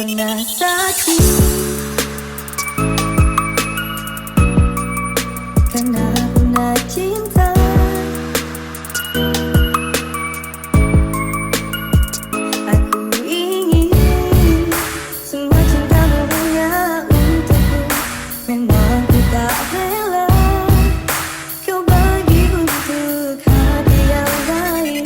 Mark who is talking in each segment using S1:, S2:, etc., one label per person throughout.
S1: Pernah sakit karena pernah cinta. Aku ingin semua cinta hanya untukku. Memang ku tak rela kau bagi untuk hati yang lain.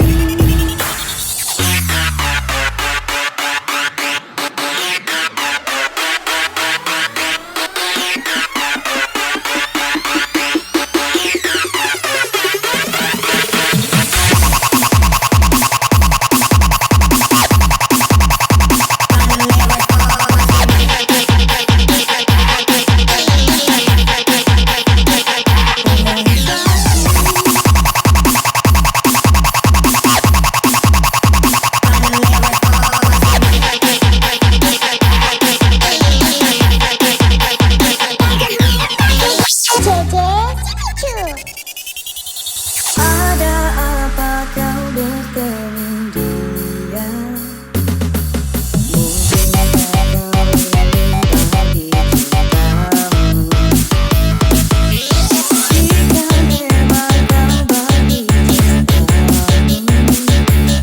S1: Ada apa kau bertemu dia? Mungkin kau bagi cintamu. Jika memang kau bagi cintamu,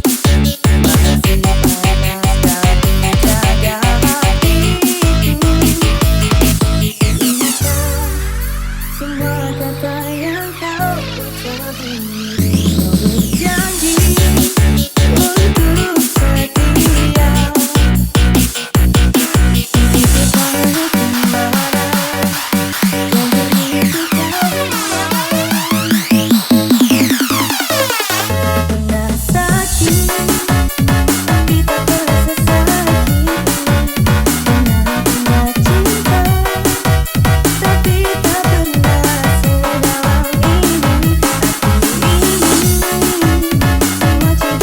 S1: masih panas tapi jaga hatiku. Semua kata yang kau ucap ini, kau berjanji untuk setia. Di separuh kemana yang begitu pernah sakit, tapi tak pernah sesakit. Pernah cinta, tapi tak pernah sedalam ini. Semua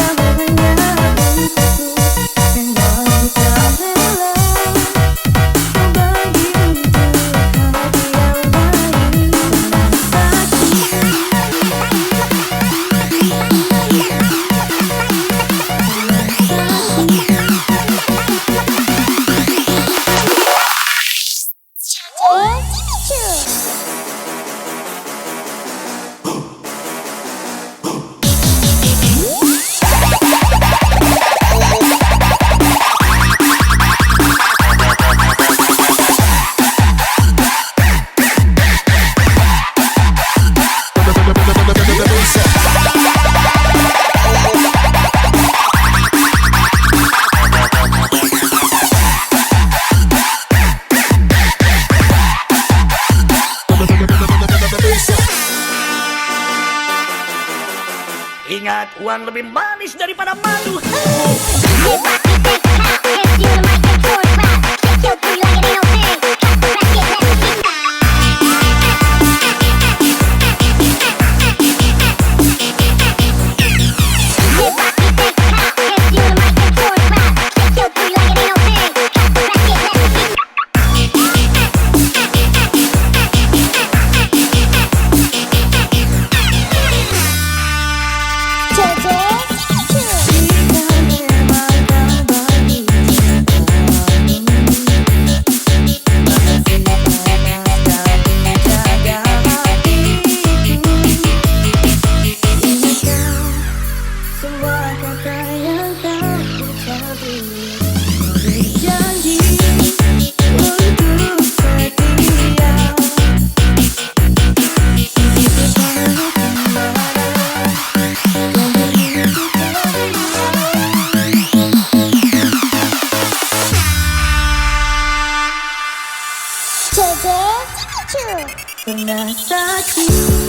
S1: cinta hanya untukku. Memang ku tak rela kau bagi untuk hati yang lain. Pernah sakit
S2: Ingat, uang lebih manis daripada malu. Jeje, Zhimichu.
S1: pernah sakit.